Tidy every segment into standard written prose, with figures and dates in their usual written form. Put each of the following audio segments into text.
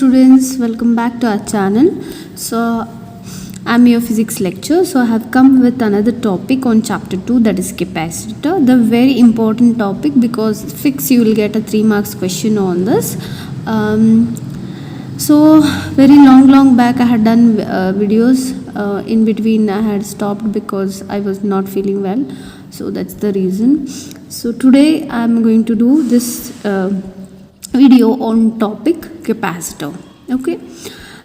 students, welcome back to our channel. So I'm your physics lecturer. So I have come with another topic on chapter 2, that is capacitor. The very important topic, because fix you will get a 3 marks question on this. So very long back I had done videos. In between I had stopped because I was not feeling well. So that's the reason. So today I'm going to do this video on topic capacitor. Okay,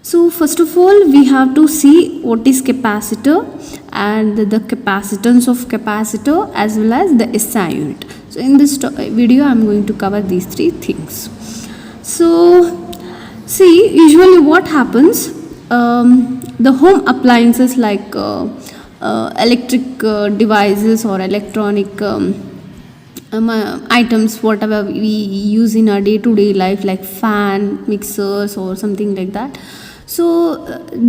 so first of all we have to see what is capacitor and the capacitance of capacitor as well as the SI unit. So in this video I'm going to cover these 3 things. So see, usually what happens, the home appliances like electric devices or electronic items, whatever we use in our day-to-day life, like fan, mixers or something like that, so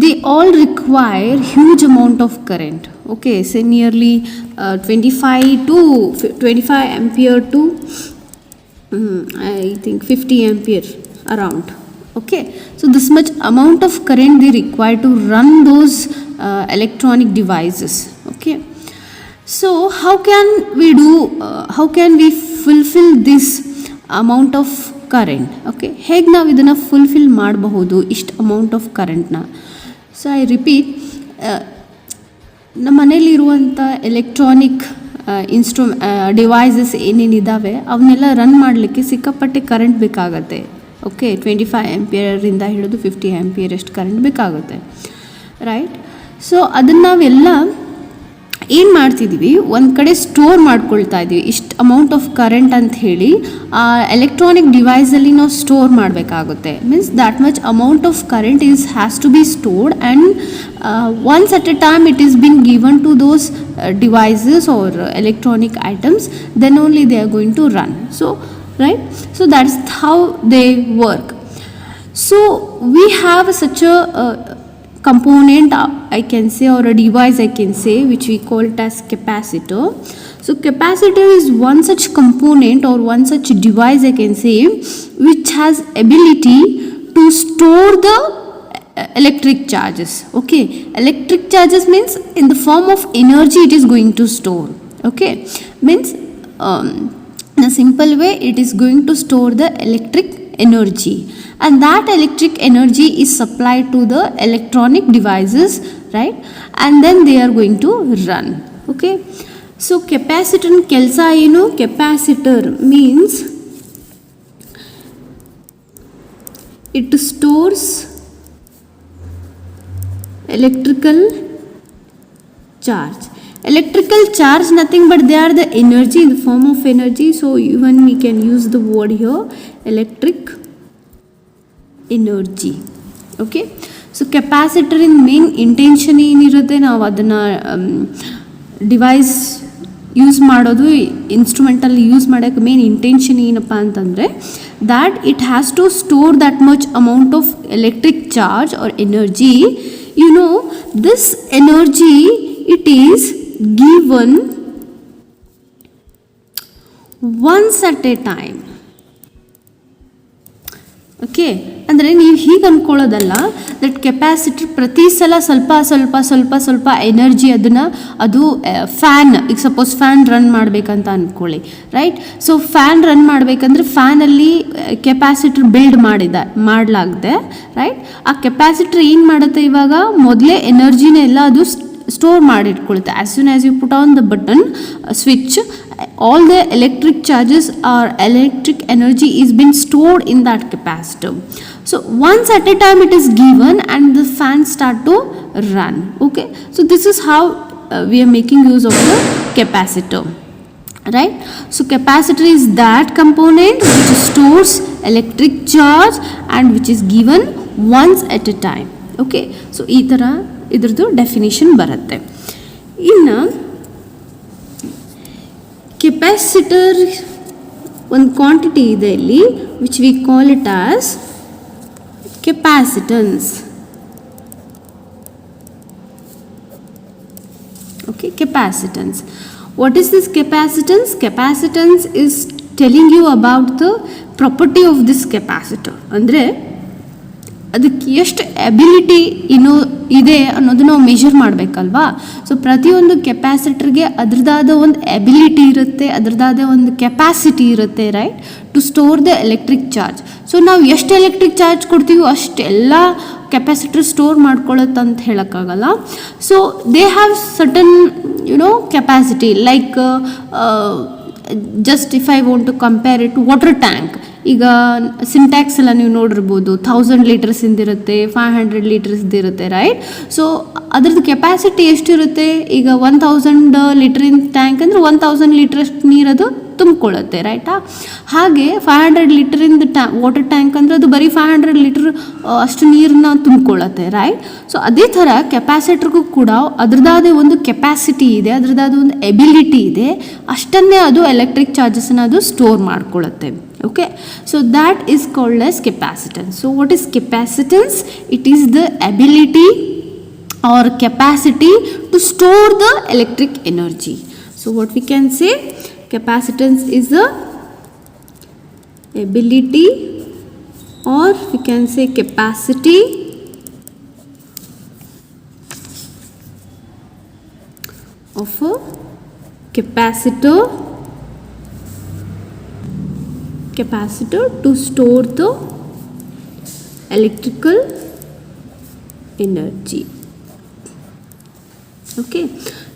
they all require huge amount of current. Okay, say nearly 25 ampere to I think 50 ampere around. Okay, so this much amount of current they require to run those electronic devices. Okay, so how can we fulfill this amount of current? Okay, ಹೇಗೆ ನಾವು ಇದನ್ನು fulfil ಮಾಡಬಹುದು ಇಷ್ಟು amount of ಕರೆಂಟ್ನ? So I repeat, ನಮ್ಮ ಮನೇಲಿರುವಂಥ electronic devices ಏನೇನಿದ್ದಾವೆ ಅವನ್ನೆಲ್ಲ run ಮಾಡಲಿಕ್ಕೆ ಸಿಕ್ಕಾಪಟ್ಟೆ ಕರೆಂಟ್ ಬೇಕಾಗತ್ತೆ. ಓಕೆ, 25 ಆಂಪಿಯರಿಂದ ಹಿಡಿದು 50 ಆಂಪಿಯರ್ ಅಷ್ಟು ಕರೆಂಟ್ ಬೇಕಾಗುತ್ತೆ, ರೈಟ್? ಸೊ ಅದನ್ನು ನಾವೆಲ್ಲ ಏನು ಮಾಡ್ತಿದ್ದೀವಿ, ಒಂದು ಕಡೆ ಸ್ಟೋರ್ ಮಾಡ್ಕೊಳ್ತಾ ಇದ್ದೀವಿ ಇಷ್ಟು ಅಮೌಂಟ್ ಆಫ್ ಕರೆಂಟ್ ಅಂತ ಹೇಳಿ ಆ ಎಲೆಕ್ಟ್ರಾನಿಕ್ ಡಿವೈಸಲ್ಲಿ ನಾವು ಸ್ಟೋರ್ ಮಾಡಬೇಕಾಗುತ್ತೆ. Means that much amount of current has to be stored and once at a time it is being given to those devices or electronic items, then only they are going to run. So right, so that's how they work. So we have such a component, I can say, or a device I can say, which we call it as capacitor. So capacitor is one such component or one such device, I can say, which has ability to store the electric charges. Okay, electric charges means in the form of energy it is going to store. Okay, means in a simple way it is going to store the electric energy, and that electric energy is supplied to the electronic devices, right? And then they are going to run. Okay, so capacitor kelsa enu? Capacitor means it stores electrical charge. Electrical charge, nothing but they are the energy, in the form of energy. So even we can use the word here, electric energy. Okay, so capacitor in main intention ಏನಿರುತ್ತೆ, ನಾವು ಅದನ್ನು device use ಮಾಡೋದು, ಇನ್ಸ್ಟ್ರೂಮೆಂಟಲ್ಲಿ use ಮಾಡೋಕ್ಕೆ main intention ಏನಪ್ಪ ಅಂತಂದರೆ, that it has to store that much amount of electric charge or energy. You know, this energy, it is given once at a time. Okay, ಅಂದರೆ ನೀವು ಹೀಗೆ ಅಂದ್ಕೊಳ್ಳೋದಲ್ಲ, ದಟ್ ಕೆಪಾಸಿಟರ್ ಪ್ರತಿ ಸಲ ಸ್ವಲ್ಪ ಎನರ್ಜಿ ಅದು ಫ್ಯಾನ್, ಈಗ ಸಪೋಸ್ ಫ್ಯಾನ್ ರನ್ ಮಾಡಬೇಕಂತ ಅಂದ್ಕೊಳ್ಳಿ, ರೈಟ್? ಸೊ ಫ್ಯಾನ್ ರನ್ ಮಾಡಬೇಕಂದ್ರೆ ಫ್ಯಾನಲ್ಲಿ ಕೆಪಾಸಿಟರ್ ಬಿಲ್ಡ್ ಮಾಡಲಾಗಿದೆ, ರೈಟ್? ಆ ಕೆಪಾಸಿಟರ್ ಏನು ಮಾಡುತ್ತೆ, ಇವಾಗ ಮೊದಲೇ ಎನರ್ಜಿನೆಲ್ಲ ಅದು ಸ್ಟೋರ್ ಮಾಡಿಟ್ಕೊಳುತ್ತೆ. As soon as you put on the button switch, all the electric charges or electric energy is been stored in that capacitor. So once at a time it is given and the fan start to run. Okay, so this is how we are making use of the capacitor, right? So capacitor is that component which stores electric charge and which is given once at a time. Okay, so ಈ ಥರ ಇದ್ರದ್ದು definition ಬರುತ್ತೆ. ಇನ್ನು capacitor ಒಂದು quantity ಇದೆ ಇಲ್ಲಿ, which we call it as capacitance. Okay, capacitance. What is this capacitance? Capacitance is telling you about the property of this capacitor. ಅಂದರೆ ಅದಕ್ಕೆ ಎಷ್ಟು ಎಬಿಲಿಟಿ ಇದೆ ಅನ್ನೋದು ನಾವು ಮೆಷರ್ ಮಾಡಬೇಕಲ್ವಾ. ಸೊ ಪ್ರತಿಯೊಂದು ಕೆಪಾಸಿಟರ್ಗೆ ಅದ್ರದ್ದಾದ ಒಂದು ಎಬಿಲಿಟಿ ಇರುತ್ತೆ, ಅದ್ರದ್ದಾದ ಒಂದು ಕೆಪಾಸಿಟಿ ಇರುತ್ತೆ, right, to store the electric charge. So ನಾವು ಎಷ್ಟು ಎಲೆಕ್ಟ್ರಿಕ್ ಚಾರ್ಜ್ ಕೊಡ್ತೀವೋ ಅಷ್ಟೆಲ್ಲ ಕೆಪಾಸಿಟರ್ ಸ್ಟೋರ್ ಮಾಡ್ಕೊಳ್ಳುತ್ತಂತ ಹೇಳೋಕ್ಕಾಗಲ್ಲ. So they have certain capacity, like just if I want to compare it water tank. ಈಗ ಸಿಂಟ್ಯಾಕ್ಸ್ ಎಲ್ಲ ನೀವು ನೋಡಿರ್ಬೋದು, 1000 ಲೀಟರ್ಸ್ ಇಂದಿರುತ್ತೆ, 500 ಲೀಟರ್ಸ್ ಇರುತ್ತೆ, ರೈಟ್. ಸೊ ಅದ್ರದ್ದು ಕೆಪಾಸಿಟಿ ಎಷ್ಟಿರುತ್ತೆ, ಈಗ 1000 ಲೀಟ್ರಿನ ಟ್ಯಾಂಕ್ ಅಂದರೆ 1000 ಲೀಟ್ರಷ್ಟು ನೀರದು ತುಂಬಿಕೊಳ್ಳುತ್ತೆ, ರೈಟಾ. ಹಾಗೆ 500 ಲೀಟರಿಂದ ವಾಟರ್ ಟ್ಯಾಂಕ್ ಅಂದರೆ ಅದು ಬರೀ 500 ಲೀಟರ್ ಅಷ್ಟು ನೀರನ್ನ ತುಂಬಿಕೊಳ್ಳುತ್ತೆ, ರೈಟ್. ಸೊ ಅದೇ ಥರ ಕೆಪಾಸಿಟರ್ಗೂ ಕೂಡ ಅದ್ರದ್ದಾದ ಒಂದು ಕೆಪಾಸಿಟಿ ಇದೆ, ಅದ್ರದ್ದಾದ ಒಂದು ಎಬಿಲಿಟಿ ಇದೆ, ಅಷ್ಟನ್ನೇ ಅದು ಎಲೆಕ್ಟ್ರಿಕ್ ಚಾರ್ಜಸ್ನ ಅದು store ಮಾಡ್ಕೊಳ್ಳುತ್ತೆ. Okay, so that is called as capacitance. So what is capacitance? It is the ability or capacity to store the electric energy. So what we can say, capacitance is the ability, or we can say capacity of a capacitor to store the electrical energy. Okay,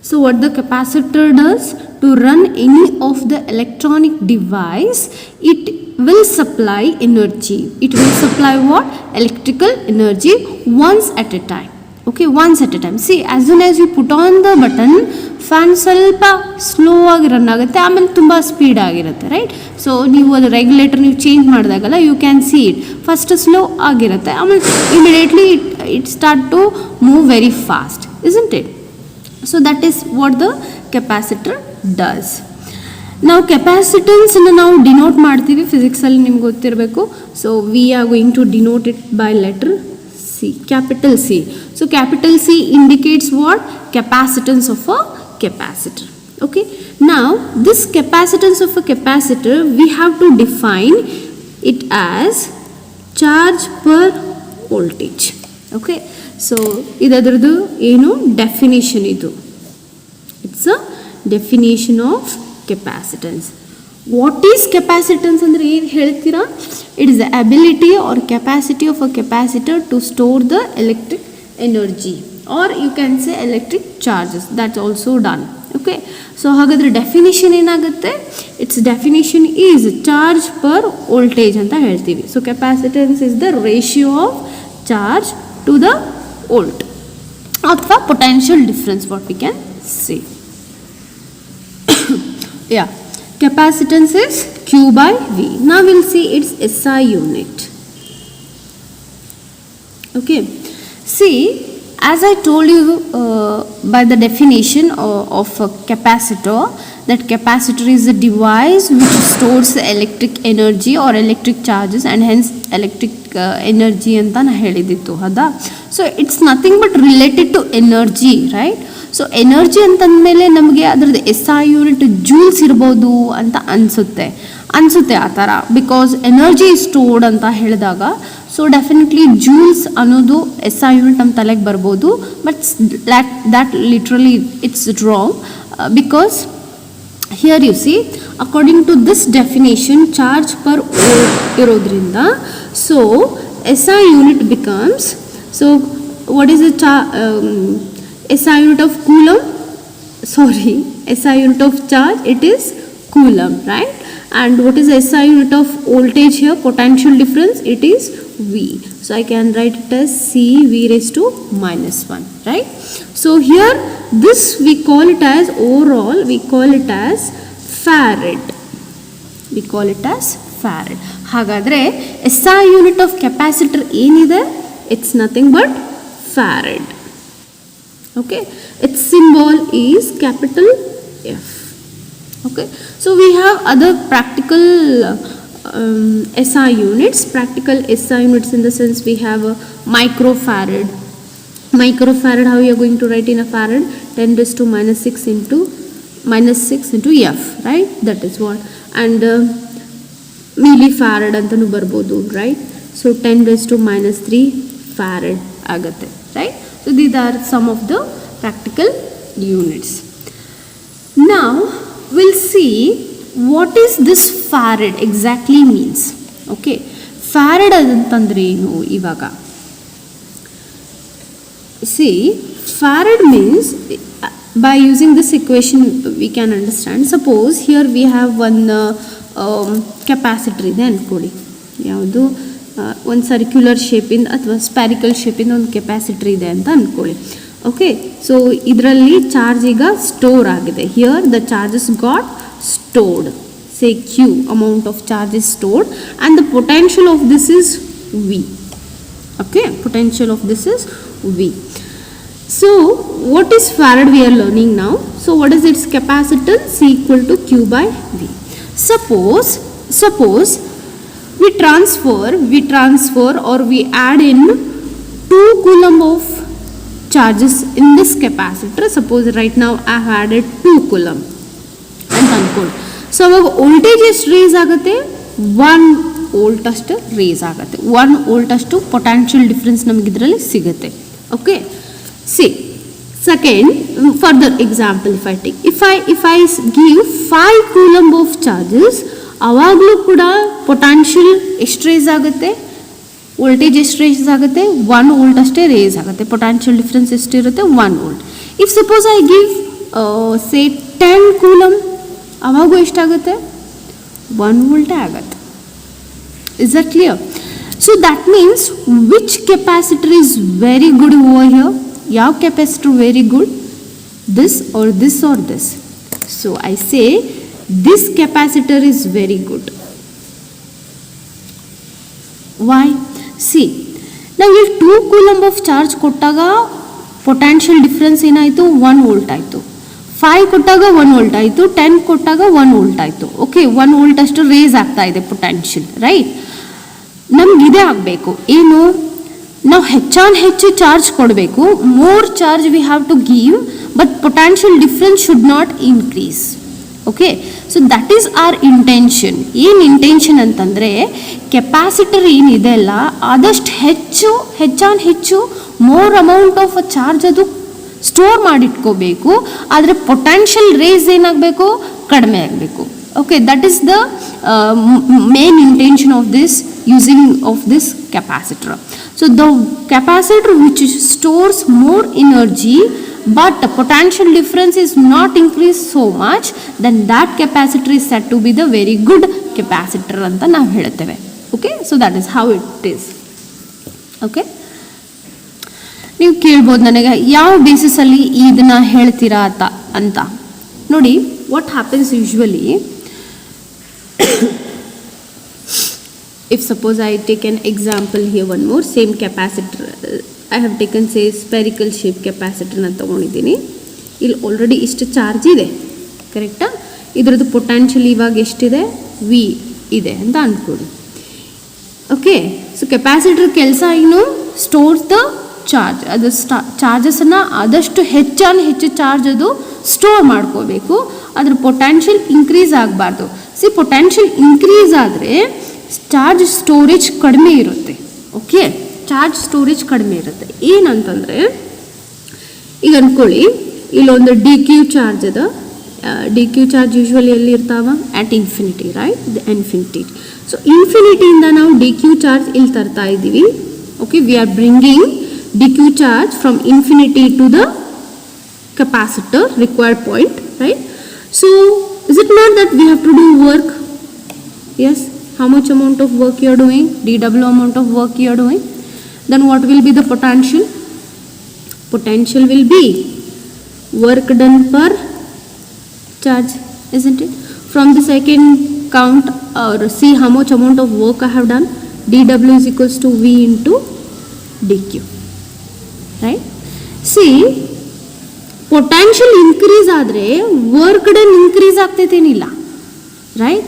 so what the capacitor does, to run any of the electronic device, it will supply energy. It will supply what? Electrical energy once at a time. Okay, once at a time. See, as soon as you put on the button, fan ಸ್ವಲ್ಪ slow ಆಗಿ run ಆಗುತ್ತೆ, ಆಮೇಲೆ ತುಂಬ speed ಆಗಿರುತ್ತೆ, right. So ನೀವು ಅದು regulator ನೀವು change ಮಾಡಿದಾಗಲ್ಲ, you can see it first slow ಆಗಿರುತ್ತೆ, ಆಮೇಲೆ immediately it start to move very fast, isn't it? So that is what the capacitor does. ನಾವು ಕೆಪಾಸಿಟನ್ಸನ್ನು ನಾವು ಡಿನೋಟ್ ಮಾಡ್ತೀವಿ ಫಿಸಿಕ್ಸಲ್ಲಿ, ನಿಮ್ಗೆ ಗೊತ್ತಿರಬೇಕು. So we are going to denote it by letter C, capital C. So capital C indicates what? Capacitance of a capacitor. Okay, now this capacitance of a capacitor, we have to define it as charge per voltage. Okay, so idadradu eno definition idu, it's a definition of capacitance. What is capacitance ಅಂದ್ರೆ ಏನು ಹೇಳ್ತೀರಾ? It is the ability or capacity of a capacitor to store the electric energy, or you can say electric charges. That's also done. Okay, so ಹಾಗಾದ್ರೆ definition ಏನಾಗುತ್ತೆ? its definition is charge per voltage ಅಂತ ಹೇಳ್ತೀವಿ. So capacitance is the ratio of charge to the volt, ಅಥವಾ potential difference, what we can say. Yeah, capacitance is Q by V. Now we'll see its SI unit. Okay, see, as I told you by the definition of a capacitor, that capacitor is a device which stores electric energy or electric charges, and hence electric energy anta na helidittu hada. So it's nothing but related to energy, right? So energy ಅಂತಂದಮೇಲೆ ನಮಗೆ ಅದರದ್ದು SI unit Jules ಇರ್ಬೋದು ಅಂತ ಅನಿಸುತ್ತೆ ಆ ಥರ, because energy stored ಅಂತ ಹೇಳಿದಾಗ. ಸೊ ಡೆಫಿನೆಟ್ಲಿ ಜೂಲ್ಸ್ ಅನ್ನೋದು SI ಯೂನಿಟ್ ನಮ್ಮ ತಲೆಗೆ ಬರ್ಬೋದು, but that literally it's wrong, because here you see, according to this definition, charge per volt ಇರೋದ್ರಿಂದ, so SI unit becomes, so what is the SI unit of coulomb, sorry, SI unit of charge, it is coulomb, right? And what is SI unit of voltage here, potential difference, it is V. So I can write it as CV raised to -1, right? So here this we call it as, overall we call it as farad. We call it as farad. ಹಾಗಾದರೆ SI unit of capacitor ಏನಿದೆ? It's nothing but farad. Okay, its symbol is capital F. Okay, so we have other practical SI units. Practical SI units in the sense we have a microfarad. Microfarad, how you are going to write in a farad? 10 raised to -6 into F, right? That is what. And millifarad antanu barbodu, right? So 10 raised to -3 farad ಆಗುತ್ತೆ, right? So these are some of the practical units. Now we'll see what is this farad exactly means. Okay, farad ಅಂತಂದ್ರೆ ಏನು ಇವಾಗ? See, farad means, by using this equation we can understand. Suppose here we have one capacitor ಇದೆ ಅನ್ಕೊಳ್ಳಿ, ಯಾವುದು ಒಂದು circular ಶೇಪಿಂದ ಅಥವಾ ಸ್ಪ್ಯಾರಿಕಲ್ ಶೇಪಿಂದ ಒಂದು capacitor ಇದೆ ಅಂತ ಅಂದ್ಕೊಳ್ಳಿ. ಓಕೆ, ಸೊ ಇದರಲ್ಲಿ ಚಾರ್ಜ್ ಈಗ ಸ್ಟೋರ್ ಆಗಿದೆ. Here the charges got stored, say Q amount of charge is stored and the potential of this is V. Okay, potential of this is V. So what is farad we are learning now? So what is its capacitance? C equal to Q by V. Suppose we transfer or we add in 2 coulomb of charges in this capacitor. Suppose right now I have added 2 coulomb and uncooled. So our voltage is raise ಆಗುತ್ತೆ, 1 volt ಅಷ್ಟು race ಆಗುತ್ತೆ. 1 volt ಅಷ್ಟು potential difference ನಮಗೆ ಇದರಲ್ಲಿ ಸಿಗುತ್ತೆ. Okay, see second further example if I give 5 coulomb of charges, ಅವಾಗಲೂ ಕೂಡ potential ಎಷ್ಟು ರೇಸ್ ಆಗುತ್ತೆ, ವೋಲ್ಟೇಜ್ ಎಷ್ಟು ರೇಸ್ ಆಗುತ್ತೆ, 1 ವೋಲ್ಟ್ ಅಷ್ಟೇ ರೇಸ್ ಆಗುತ್ತೆ. ಪೊಟೆನ್ಷಿಯಲ್ ಡಿಫ್ರೆನ್ಸ್ ಎಷ್ಟಿರುತ್ತೆ, 1 volt. If suppose I give say 10 coulomb, ಅವಾಗೂ ಎಷ್ಟಾಗುತ್ತೆ, 1 ವೋಲ್ಟೇ ಆಗುತ್ತೆ. Is that clear? So that means which capacitor is very good over here? Yav capacitor very good? This or this or this? So I say this capacitor is very good. Why? See, now if 2 coulomb of charge kottaga potential difference ಏನಾಯಿತು, 1 volt ಆಯಿತು. 5 ಕೊಟ್ಟಾಗ 1 volt ಆಯಿತು, 10 ಕೊಟ್ಟಾಗ 1 volt ಆಯಿತು. Okay, 1 volt ಅಷ್ಟು race ಆಗ್ತಾ ಇದೆ potential, right? ನಮ್ಗೆ ಇದೇ ಆಗಬೇಕು, ಏನು, ನಾವು ಹೆಚ್ಚು ಚಾರ್ಜ್ ಕೊಡಬೇಕು, more charge we have to give, but potential difference should not increase. Okay, so that is our intention. ಏನು ಇಂಟೆನ್ಷನ್ ಅಂತಂದರೆ, ಕೆಪಾಸಿಟರ್ ಏನಿದೆ ಅಲ್ಲ, ಆದಷ್ಟು ಹೆಚ್ಚು more amount of a charge ಅದು ಸ್ಟೋರ್ ಮಾಡಿಟ್ಕೋಬೇಕು, ಆದರೆ ಪೊಟೆನ್ಷಿಯಲ್ ರೇಸ್ ಏನಾಗಬೇಕು, ಕಡಿಮೆ ಆಗಬೇಕು. Okay, that is the main intention of this using of this capacitor. So the capacitor which stores more energy but the potential difference is not increased so much, then that capacitor is said to be the very good capacitor anta ನಾವು ಹೇಳುತ್ತೇವೆ. Okay, so that is how it is. Okay, ನೀವು ಕೇಳ್ಬೋದು ನನಗೆ ಯಾವ ಬೇಸಿಸಲ್ಲಿ ಇದನ್ನ ಹೇಳ್ತೀರಾ ಅಂತ ನೋಡಿ. what happens usually, if suppose I take an example here, one more same capacitor, I have taken say spherical shape capacitor na ತಗೊಂಡಿದ್ದೀನಿ. ಇಲ್ಲಿ ಆಲ್ರೆಡಿ ಇಷ್ಟು ಚಾರ್ಜ್ ಇದೆ, ಕರೆಕ್ಟಾ? ಇದರದ್ದು ಪೊಟೆನ್ಷಿಯಲ್ ಇವಾಗ ಎಷ್ಟಿದೆ, ವಿ ಇದೆ ಅಂತ ಅಂದ್ಕೊಳ್ಳಿ. ಓಕೆ, ಸೊ ಕೆಪಾಸಿಟರ್ ಕೆಲಸ ಏನು, ಸ್ಟೋರ್ಸ್ ದ ಚಾರ್ಜ್. ಅದು ಚಾರ್ಜಸನ್ನು ಆದಷ್ಟು ಹೆಚ್ಚು ಚಾರ್ಜ್ ಅದು ಸ್ಟೋರ್ ಮಾಡ್ಕೋಬೇಕು, ಅದ್ರ ಪೊಟೆನ್ಷಿಯಲ್ ಇನ್ಕ್ರೀಸ್ ಆಗಬಾರ್ದು. ಸಿ, ಪೊಟೆನ್ಷಿಯಲ್ ಇನ್ಕ್ರೀಸ್ ಆದರೆ ಚಾರ್ಜ್ ಸ್ಟೋರೇಜ್ ಕಡಿಮೆ ಇರುತ್ತೆ. ಓಕೆ, ಚಾರ್ಜ್ ಸ್ಟೋರೇಜ್ ಕಡಿಮೆ ಇರುತ್ತೆ. ಏನಂತಂದರೆ, ಈಗ ಅಂದ್ಕೊಳ್ಳಿ, ಇಲ್ಲೊಂದು ಡಿ ಕ್ಯೂ ಚಾರ್ಜ್ ಅದ. ಡಿ ಕ್ಯೂ ಚಾರ್ಜ್ ಯೂಶ್ವಲಿ ಎಲ್ಲಿ ಇರ್ತಾವ, at infinity, right? The infinity. So ಇನ್ಫಿನಿಟಿಯಿಂದ ನಾವು ಡಿ ಕ್ಯೂ ಚಾರ್ಜ್ ಇಲ್ಲಿ ತರ್ತಾ ಇದ್ದೀವಿ. Okay, we are bringing d q charge from infinity to the capacitor required point, right? So is it not that we have to do work? Yes, how much amount of work you are doing, dw amount of work you are doing, then what will be the potential? Potential will be work done per charge, isn't it? From the second count or see how much amount of work I have done. dw is equals to v into dq, right? See, potential increase ಆದರೆ work done increase ಆಗ್ತೈತೇನಿಲ್ಲ, right?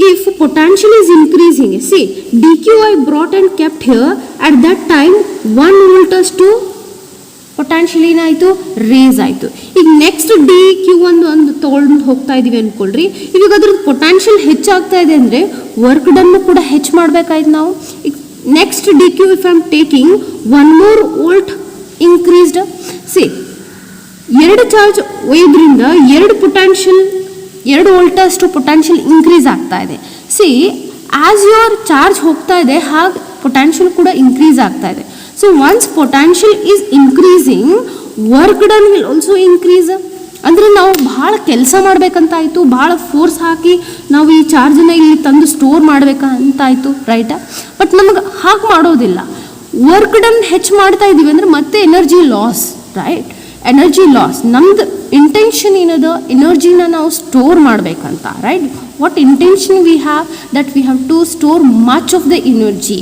If potential is increasing, see d q I brought and kept here, at that time 1 volt ಅಷ್ಟು potential ಏನಾಯಿತು, raise ಆಯಿತು. ಈಗ next D Q ಒಂದು ತೊಗೊಂಡು ಹೋಗ್ತಾ ಇದ್ದೀವಿ ಅಂದ್ಕೊಳ್ರಿ. ಇವಾಗ ಅದ್ರದ್ದು ಪೊಟೆನ್ಷಿಯಲ್ ಹೆಚ್ಚಾಗ್ತಾ ಇದೆ ಅಂದರೆ ವರ್ಕ್ ಡನ್ನು ಕೂಡ ಹೆಚ್ಚು ಮಾಡಬೇಕಾಯ್ತು ನಾವು. ಈಗ next dq if I am taking one more volt increased, see ಎರಡು ಚಾರ್ಜ್ ಒಯ್ದ್ರಿಂದ ಎರಡು ಪೊಟೆನ್ಷಿಯಲ್ 2 ವೋಲ್ಟ್ ಅಷ್ಟು ಪೊಟೆನ್ಷಿಯಲ್ ಇನ್ಕ್ರೀಸ್ ಆಗ್ತಾ ಇದೆ. ಸಿ ಆಸ್ ಯುವರ್ ಚಾರ್ಜ್ ಹೋಗ್ತಾ ಇದೆ ಹಾಗೆ ಪೊಟೆನ್ಷಿಯಲ್ ಕೂಡ ಇನ್ಕ್ರೀಸ್ ಆಗ್ತಾ ಇದೆ. So once potential is increasing work done will also increase. ಅಂದರೆ ನಾವು ಭಾಳ ಕೆಲಸ ಮಾಡಬೇಕಂತಾಯಿತು, ಭಾಳ ಫೋರ್ಸ್ ಹಾಕಿ ನಾವು ಈ ಚಾರ್ಜನ್ನ ಇಲ್ಲಿ ತಂದು ಸ್ಟೋರ್ ಮಾಡಬೇಕಂತಾಯಿತು, ರೈಟಾ? ಬಟ್ ನಮಗೆ ಹಾಗೆ ಮಾಡೋದಿಲ್ಲ. ವರ್ಕ್ ಡನ್ ಹೆಚ್ಚು ಮಾಡ್ತಾ ಇದ್ದೀವಿ ಅಂದರೆ ಮತ್ತೆ energy loss, right? Energy loss. ನಮ್ದು ಇಂಟೆನ್ಷನ್ ಏನದ, ಎನರ್ಜಿನ ನಾವು ಸ್ಟೋರ್ ಮಾಡಬೇಕಂತ, right? What intention we have that we have to store much of the energy.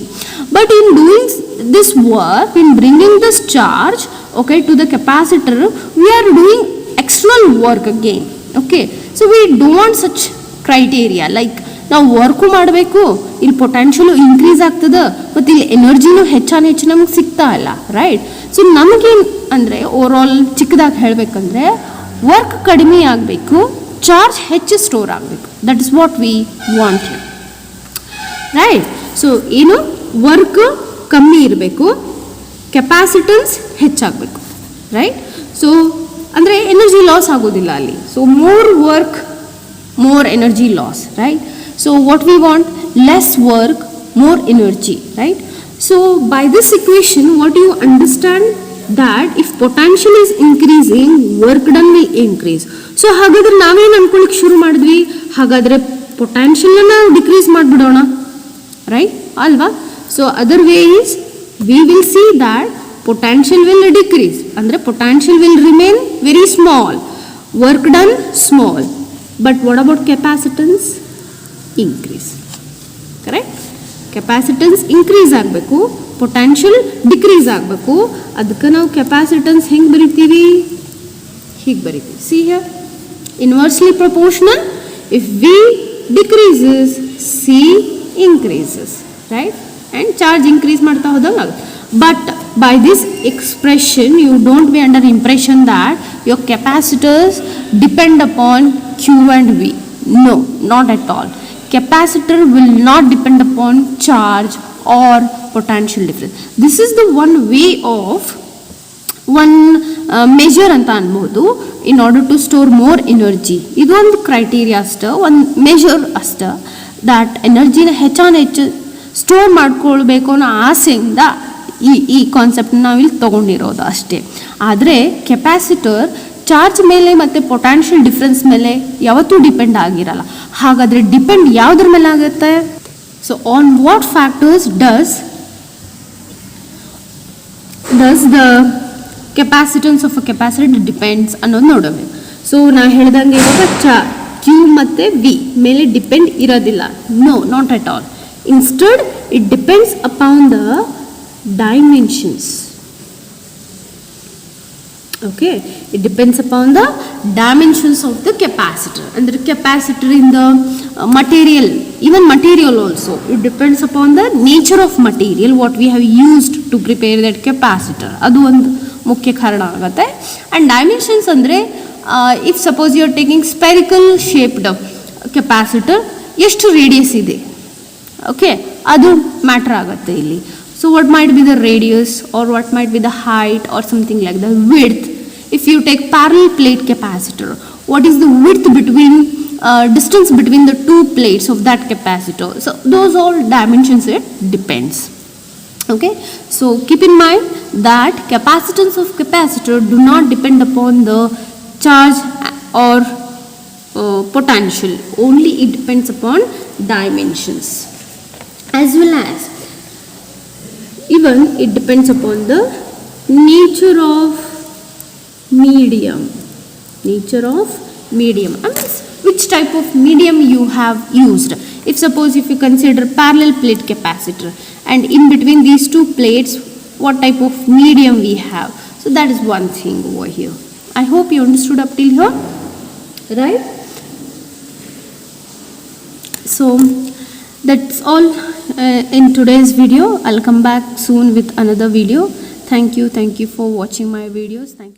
But in doing this work, in bringing this charge, okay, to the capacitor, we are doing external work again, okay? So we don't want such criteria like ನಾವು work ಮಾಡಬೇಕು, ಇಲ್ಲಿ potential increase ಆಗ್ತದೆ ಮತ್ತು ಇಲ್ಲಿ ಎನರ್ಜಿನೂ ಹೆಚ್ಚು ನಮಗೆ ಸಿಗ್ತಾ ಇಲ್ಲ, ರೈಟ್? ಸೊ ನಮಗೇನು ಅಂದರೆ ಓವರಾಲ್ ಚಿಕ್ಕದಾಗಿ ಹೇಳಬೇಕಂದ್ರೆ ವರ್ಕ್ ಕಡಿಮೆ ಆಗಬೇಕು, ಚಾರ್ಜ್ ಹೆಚ್ಚು ಸ್ಟೋರ್ ಆಗಬೇಕು. That is what we want, right? So ಏನು, ವರ್ಕ್ ಕಮ್ಮಿ ಇರಬೇಕು, ಕೆಪಾಸಿಟನ್ಸ್ ಹೆಚ್ಚಾಗಬೇಕು, ರೈಟ್? ಸೊ ಅಂದರೆ ಎನರ್ಜಿ ಲಾಸ್ ಆಗೋದಿಲ್ಲ ಅಲ್ಲಿ. So more work, more energy loss, right? So what we want, less work, more energy, right? So by this equation what you understand that if potential is increasing, work done will increase. So ಹಾಗಾದ್ರೆ ನಾವೇನು ಅನ್ಕೊಳ್ಳಿಕ್ಕೆ ಶುರು ಮಾಡಿದ್ವಿ, ಹಾಗಾದರೆ ಪೊಟೆನ್ಷಿಯಲ್ನ ನಾವು decrease ಮಾಡಿಬಿಡೋಣ, right ಅಲ್ವಾ? So other way is we will see that potential will decrease, ಅಂದರೆ potential will remain very small, work done small. But what about capacitance? Increase, correct? Capacitance increase ಆಗಬೇಕು, ಪೊಟೆನ್ಷಿಯಲ್ ಡಿಕ್ರೀಸ್ ಆಗಬೇಕು. ಅದಕ್ಕೆ ನಾವು capacitance ಹೆಂಗೆ ಬರಿತೀವಿ, ಹೀಗೆ ಬರಿತೀವಿ. See here, inversely proportional. If V decreases, C increases, right? And charge increase ಮಾಡ್ತಾ ಹೋದಂಗೆ ಆಗುತ್ತೆ. But by this expression you don't be under impression that your capacitors depend upon Q and V. No, not at all. Capacitor will not depend upon charge or potential difference. This is the one way of one measure ಅಂತ ಅನ್ಬೋದು in order to store more energy. ಇದೊಂದು criteria ಅಷ್ಟೇ, ಒಂದು measure ಅಷ್ಟೇ, that ಎನರ್ಜಿನ ಹೆಚ್ಚು store ಮಾಡ್ಕೊಳ್ಬೇಕು ಅನ್ನೋ ಆಸೆಯಿಂದ ಈ ಕಾನ್ಸೆಪ್ಟನ್ನ ನಾವಿಲ್ಲಿ ತೊಗೊಂಡಿರೋದು ಅಷ್ಟೇ. ಆದರೆ ಕೆಪಾಸಿಟರ್ ಚಾರ್ಜ್ ಮೇಲೆ ಮತ್ತು ಪೊಟೆನ್ಷಿಯಲ್ ಡಿಫ್ರೆನ್ಸ್ ಮೇಲೆ ಯಾವತ್ತೂ ಡಿಪೆಂಡ್ ಆಗಿರಲ್ಲ. ಹಾಗಾದರೆ ಡಿಪೆಂಡ್ ಯಾವುದ್ರ ಮೇಲೆ ಆಗುತ್ತೆ? So on what factors does the capacitance of a capacitor depends ಅನ್ನೋದು ನೋಡಬೇಕು. ಸೊ ನಾ ಹೇಳ್ದಂಗೆ ಇವಾಗ ಕ್ಯೂ ಮತ್ತು ವಿ ಮೇಲೆ ಡಿಪೆಂಡ್ ಇರೋದಿಲ್ಲ. No, not at all. Instead it depends upon the dimensions. Okay, it depends upon the dimensions of the capacitor. And the capacitor in the material, even material also, it depends upon the nature of material what we have used to prepare that capacitor. ಅದು ಒಂದು ಮುಖ್ಯ ಕಾರಣ ಆಗುತ್ತೆ. And dimensions ಅಂದರೆ if suppose you are taking spherical shaped capacitor, ಎಷ್ಟು radius ಇದೆ, okay, ಅದು matter ಆಗುತ್ತೆ ಇಲ್ಲಿ. So what might be the radius or what might be the height or something like the width. If you take parallel plate capacitor, what is the width between distance between the two plates of that capacitor? So those all dimensions it depends. Okay, so keep in mind that capacitance of capacitor do not depend upon the charge or potential, only it depends upon dimensions, as well as even it depends upon the nature of medium. Nature of medium, I mean which type of medium you have used. If suppose if you consider parallel plate capacitor and in between these two plates what type of medium we have. So that is one thing over here. I hope you understood up till here, right? So that's all in today's video. I'll come back soon with another video. Thank you for watching my videos. Thank you.